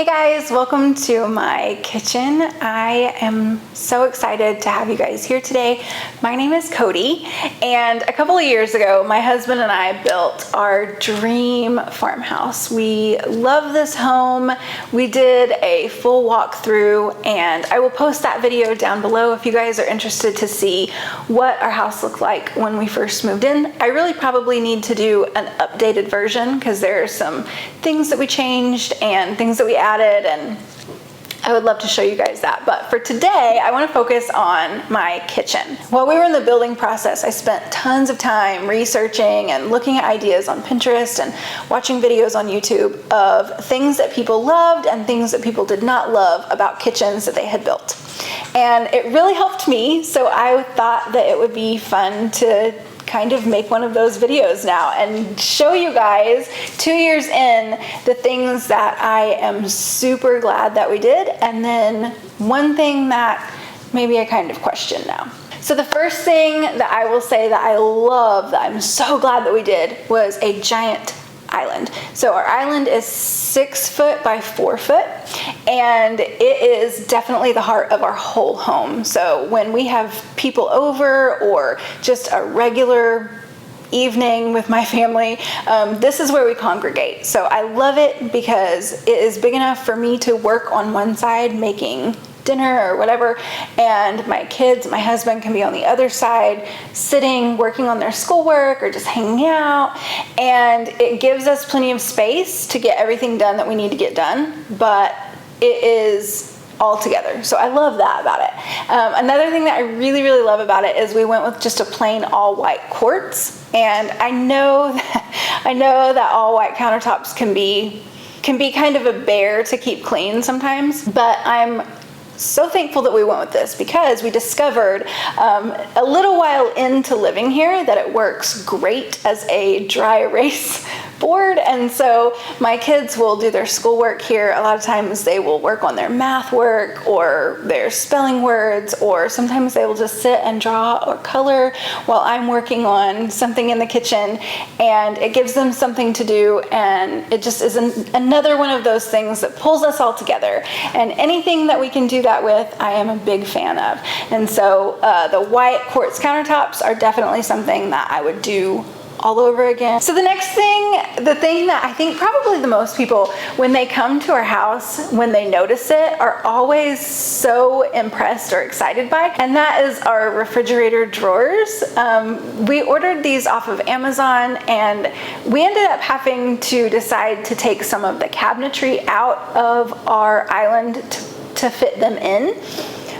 Hey guys, welcome to my kitchen. I am so excited to have you guys here today. My name is Cody, and a couple of years ago, my husband and I built our dream farmhouse. We love this home. We did a full walkthrough, and I will post that video down below if you guys are interested to see what our house looked like when we first moved in. I really probably need to do an updated version because there are some things that we changed and things that we added, and I would love to show you guys that. But for today, I want to focus on my kitchen. While we were in the building process, I spent tons of time researching and looking at ideas on Pinterest and watching videos on YouTube of things that people loved and things that people did not love about kitchens that they had built. And it really helped me, so I thought that it would be fun to kind of make one of those videos now and show you guys 2 years in the things that I am super glad that we did, and then one thing that maybe I kind of question now. So the first thing that I will say that I love, that I'm so glad that we did, was a giant island. So our island is 6 foot by 4 foot, and it is definitely the heart of our whole home. So when we have people over or just a regular evening with my family, this is where we congregate. So I love it because it is big enough for me to work on one side making dinner or whatever, and my kids, my husband can be on the other side sitting, working on their schoolwork or just hanging out, and it gives us plenty of space to get everything done that we need to get done, but it is all together. So I love that about it. Another thing that I really love about it is we went with just a plain all white quartz, and I know that all white countertops can be kind of a bear to keep clean sometimes, but I'm so thankful that we went with this because we discovered a little while into living here that it works great as a dry erase board. And so my kids will do their schoolwork here. A lot of times they will work on their math work or their spelling words, or sometimes they will just sit and draw or color while I'm working on something in the kitchen, and it gives them something to do, and it just is another one of those things that pulls us all together. And anything that we can do that with, I am a big fan of. And so the white quartz countertops are definitely something that I would do all over again. So the next thing, the thing that I think probably the most people, when they come to our house, when they notice it, are always so impressed or excited by, and that is our refrigerator drawers. We ordered these off of Amazon, and we ended up having to decide to take some of the cabinetry out of our island to fit them in.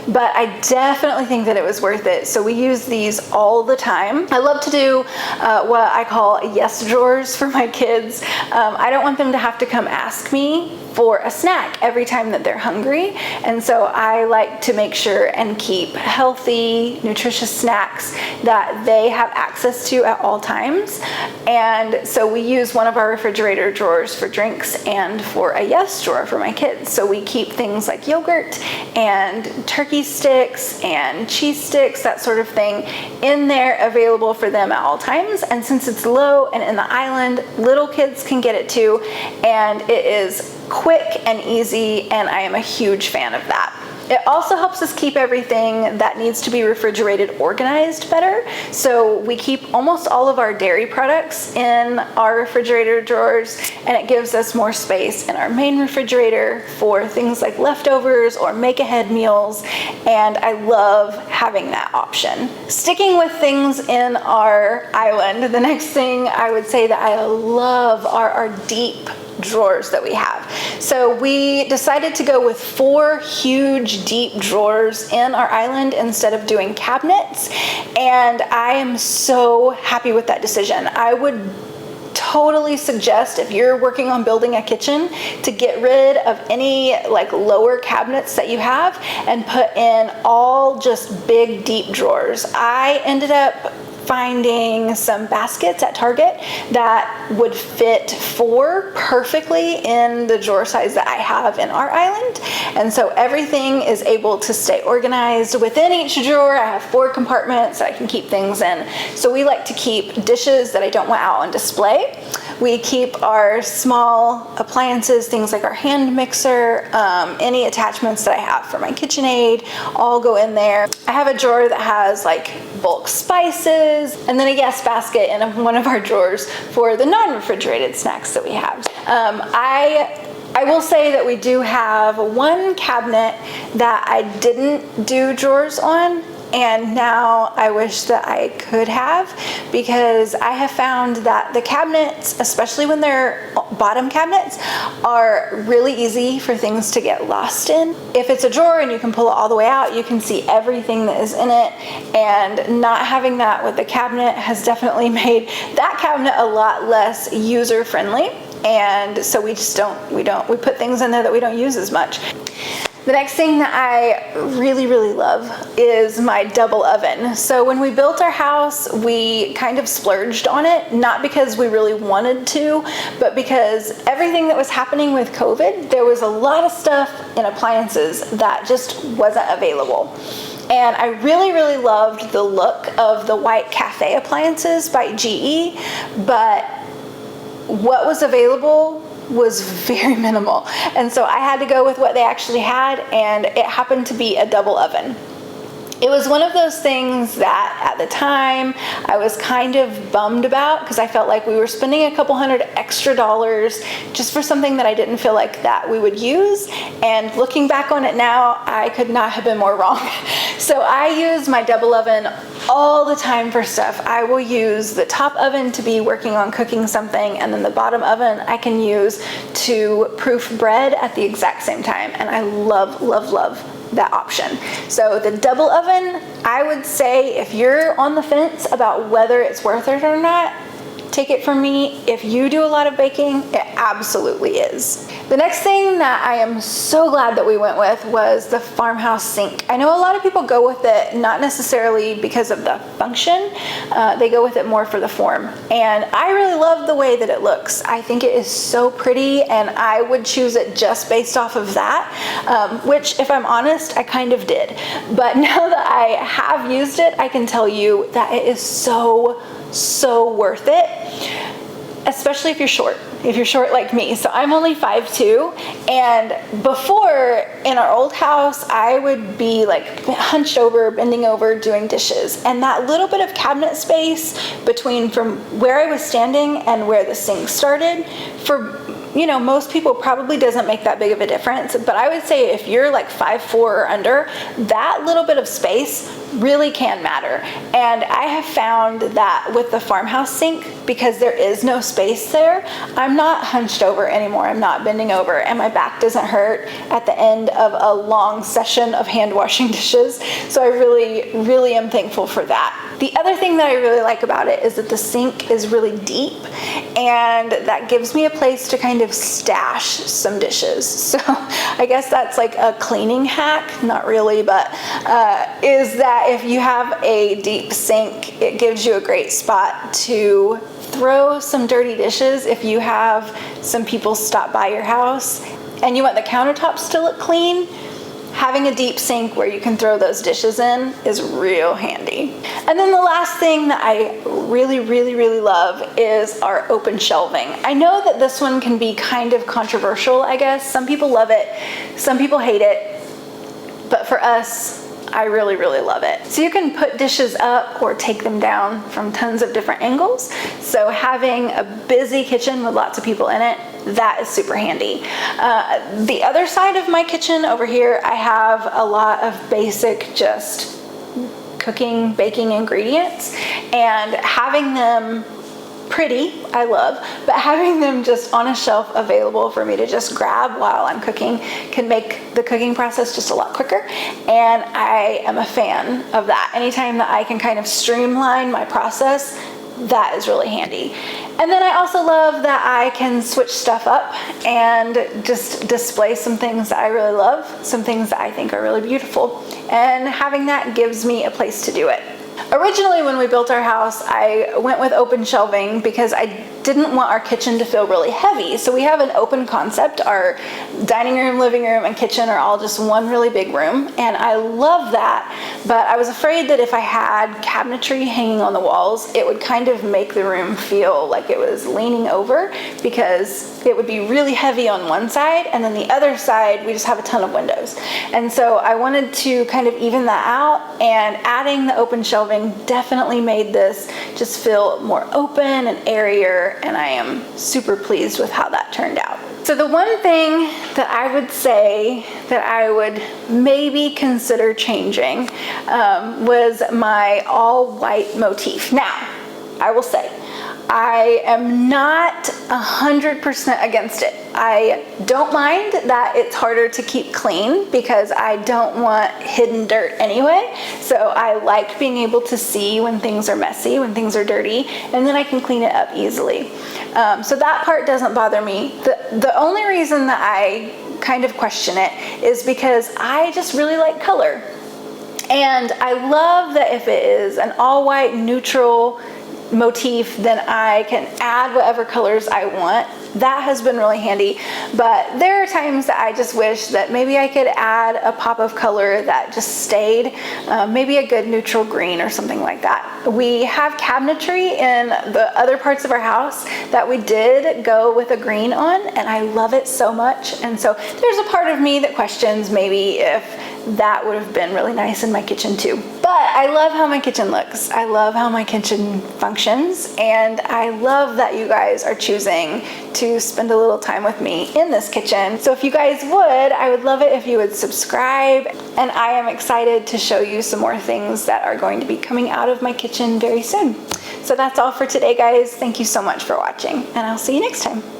But I definitely think that it was worth it. So we use these all the time. I love to do what I call yes drawers for my kids. I don't want them to have to come ask me for a snack every time that they're hungry. And so I like to make sure and keep healthy, nutritious snacks that they have access to at all times. And so we use one of our refrigerator drawers for drinks and for a yes drawer for my kids. So we keep things like yogurt and turkey sticks and cheese sticks, that sort of thing, in there available for them at all times. And since it's low and in the island, little kids can get it too, and it is quick and easy, and I am a huge fan of that. It also helps us keep everything that needs to be refrigerated organized better. So we keep almost all of our dairy products in our refrigerator drawers, and it gives us more space in our main refrigerator for things like leftovers or make-ahead meals, and I love having that option. Sticking with things in our island, the next thing I would say that I love are our deep drawers that we have. So we decided to go with 4 huge deep drawers in our island instead of doing cabinets, and I am so happy with that decision. I would totally suggest, if you're working on building a kitchen, to get rid of any like lower cabinets that you have and put in all just big deep drawers. I ended up finding some baskets at Target that would fit 4 perfectly in the drawer size that I have in our island. And so everything is able to stay organized within each drawer. I have 4 compartments that I can keep things in. So we like to keep dishes that I don't want out on display We keep our small appliances, things like our hand mixer, any attachments that I have for my KitchenAid, all go in there. I have a drawer that has like bulk spices, and then a guest basket in one of our drawers for the non-refrigerated snacks that we have. I will say that we do have one cabinet that I didn't do drawers on, and now I wish that I could have, because I have found that the cabinets, especially when they're bottom cabinets, are really easy for things to get lost in. If it's a drawer and you can pull it all the way out, you can see everything that is in it, and not having that with the cabinet has definitely made that cabinet a lot less user friendly. And so we put things in there that we don't use as much. The next thing that I really, really love is my double oven. So when we built our house, we kind of splurged on it, not because we really wanted to, but because everything that was happening with COVID, there was a lot of stuff in appliances that just wasn't available. And I really, really loved the look of the white cafe appliances by GE, but what was available was very minimal. And so I had to go with what they actually had, and it happened to be a double oven. It was one of those things that at the time I was kind of bummed about, because I felt like we were spending a couple $100 extra just for something that I didn't feel like that we would use. And looking back on it now, I could not have been more wrong. So I use my double oven all the time for stuff. I will use the top oven to be working on cooking something, and then the bottom oven I can use to proof bread at the exact same time. And I love, love, love that option. So the double oven, I would say if you're on the fence about whether it's worth it or not, take it from me, if you do a lot of baking, it absolutely is. The next thing that I am so glad that we went with was the Farmhouse Sink. I know a lot of people go with it not necessarily because of the function, they go with it more for the form. And I really love the way that it looks. I think it is so pretty, and I would choose it just based off of that, which if I'm honest, I kind of did. But now that I have used it, I can tell you that it is so worth it, especially if you're short. If you're short like me. So I'm only 5'2", and before, in our old house, I would be like hunched over, bending over, doing dishes, and that little bit of cabinet space between from where I was standing and where the sink started, for most people probably doesn't make that big of a difference, but I would say if you're like 5'4" or under, that little bit of space really can matter. And I have found that with the Farmhouse Sink, because there is no space there, I'm not hunched over anymore, I'm not bending over, and my back doesn't hurt at the end of a long session of hand washing dishes. So I really, really am thankful for that. The other thing that I really like about it is that the sink is really deep, and that gives me a place to kind of stash some dishes. So I guess that's like a cleaning hack, not really, but is that if you have a deep sink, it gives you a great spot to throw some dirty dishes if you have some people stop by your house and you want the countertops to look clean. Having a deep sink where you can throw those dishes in is real handy. And then the last thing that I really, really, really love is our open shelving. I know that this one can be kind of controversial, I guess. Some people love it, some people hate it, but for us, I really, really love it. So you can put dishes up or take them down from tons of different angles. So having a busy kitchen with lots of people in it, that is super handy. The other side of my kitchen over here, I have a lot of basic just cooking, baking ingredients, and having them pretty, I love, but having them just on a shelf available for me to just grab while I'm cooking can make the cooking process just a lot quicker, and I am a fan of that. Anytime that I can kind of streamline my process, that is really handy. And then I also love that I can switch stuff up and just display some things that I really love, some things that I think are really beautiful, and having that gives me a place to do it. Originally, when we built our house, I went with open shelving because I didn't want our kitchen to feel really heavy. So we have an open concept. Our dining room, living room, and kitchen are all just one really big room, and I love that. But I was afraid that if I had cabinetry hanging on the walls, it would kind of make the room feel like it was leaning over, because it would be really heavy on one side, and then the other side we just have a ton of windows. And so I wanted to kind of even that out, and adding the open shelving definitely made this just feel more open and airier, and I am super pleased with how that turned out. So the one thing that I would say that I would maybe consider changing was my all white motif. Now, I will say, I am not 100% against it. I don't mind that it's harder to keep clean because I don't want hidden dirt anyway. So I like being able to see when things are messy, when things are dirty, and then I can clean it up easily. So that part doesn't bother me. The only reason that I kind of question it is because I just really like color. And I love that if it is an all white neutral motif, then I can add whatever colors I want. That has been really handy, but there are times that I just wish that maybe I could add a pop of color that just stayed, maybe a good neutral green or something like that. We have cabinetry in the other parts of our house that we did go with a green on, and I love it so much. And so there's a part of me that questions maybe if that would have been really nice in my kitchen too. But I love how my kitchen looks. I love how my kitchen functions, and I love that you guys are choosing to spend a little time with me in this kitchen. So if you guys would, I would love it if you would subscribe, and I am excited to show you some more things that are going to be coming out of my kitchen very soon. So that's all for today, guys. Thank you so much for watching, and I'll see you next time.